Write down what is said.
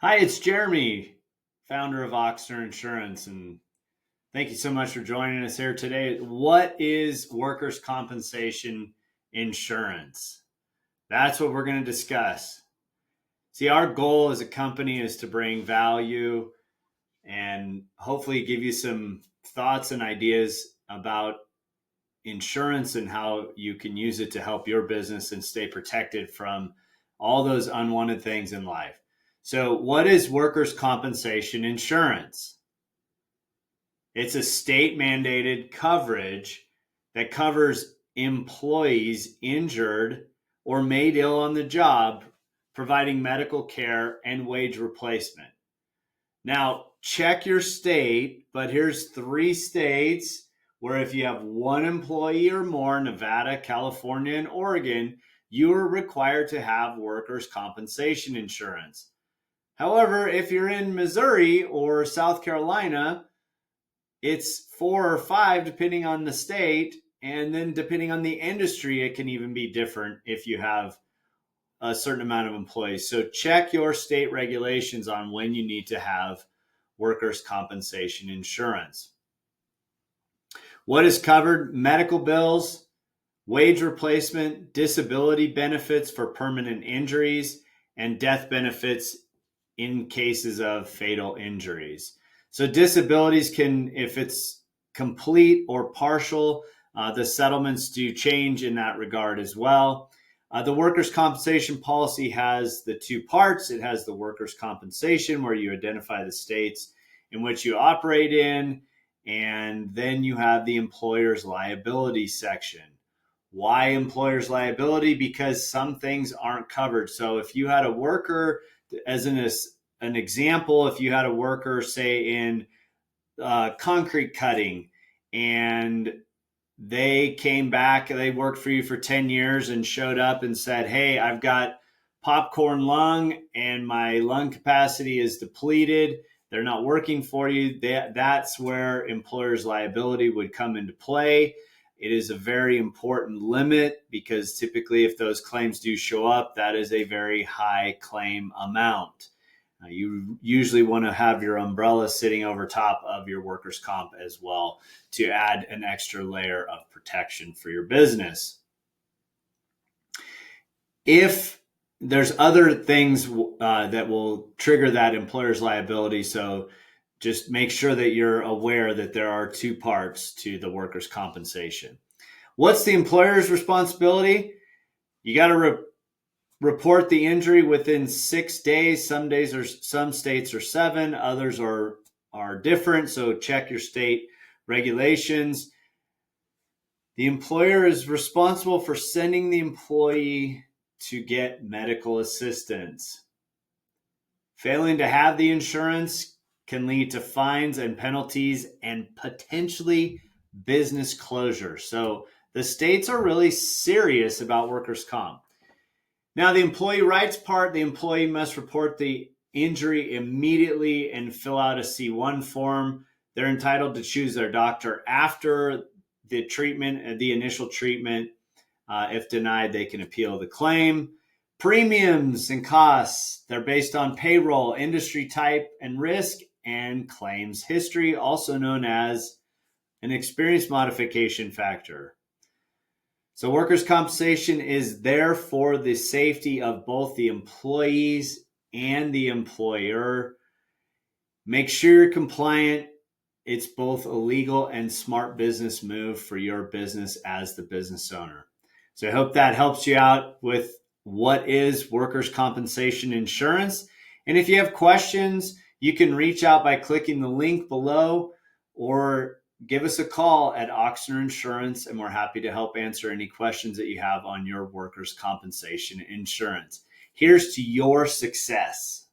Hi, it's Jeremy, founder of Oxner Insurance, and thank you so much for joining us here today. What is workers' compensation insurance? That's what we're going to discuss. See, our goal as a company is to bring value and hopefully give you some thoughts and ideas about insurance and how you can use it to help your business and stay protected from all those unwanted things in life. So, what is workers' compensation insurance? It's a state mandated coverage that covers employees injured or made ill on the job, providing medical care and wage replacement. Now, check your state, but here's three states where if you have one employee or more, Nevada, California, and Oregon, you are required to have workers' compensation insurance. However, if you're in Missouri or South Carolina, it's four or five depending on the state. And then depending on the industry, it can even be different if you have a certain amount of employees. So check your state regulations on when you need to have workers' compensation insurance. What is covered? Medical bills, wage replacement, disability benefits for permanent injuries, and death benefits in cases of fatal injuries. So disabilities can, if it's complete or partial, the settlements do change in that regard as well. The workers' compensation policy has the two parts. It has the workers' compensation, where you identify the states in which you operate in, and then you have the employer's liability section. Why employer's liability? Because some things aren't covered. So if you had a worker, as an example, if you had a worker, say, in concrete cutting, and they came back, they worked for you for 10 years and showed up and said, hey, I've got popcorn lung and my lung capacity is depleted. They're not working for you. That's where employer's liability would come into play. It is a very important limit because typically if those claims do show up, that is a very high claim amount. You usually want to have your umbrella sitting over top of your workers' comp as well to add an extra layer of protection for your business. If there's other things that will trigger that employer's liability, so just make sure that you're aware that there are two parts to the workers' compensation. What's the employer's responsibility? You got to report the injury within 6 days. Some states are 7, others are different. So check your state regulations. The employer is responsible for sending the employee to get medical assistance. Failing to have the insurance can lead to fines and penalties and potentially business closure. So the states are really serious about workers' comp. Now, the employee rights part, the employee must report the injury immediately and fill out a C1 form. They're entitled to choose their doctor after the treatment, the initial treatment. If denied, they can appeal the claim. Premiums and costs, they're based on payroll, industry type and risk, and claims history, also known as an experience modification factor. So workers' compensation is there for the safety of both the employees and the employer. Make sure you're compliant. It's both a legal and smart business move for your business as the business owner. So I hope that helps you out with what is workers' compensation insurance. And if you have questions, you can reach out by clicking the link below or give us a call at Oxner Insurance, and we're happy to help answer any questions that you have on your workers' compensation insurance. Here's to your success.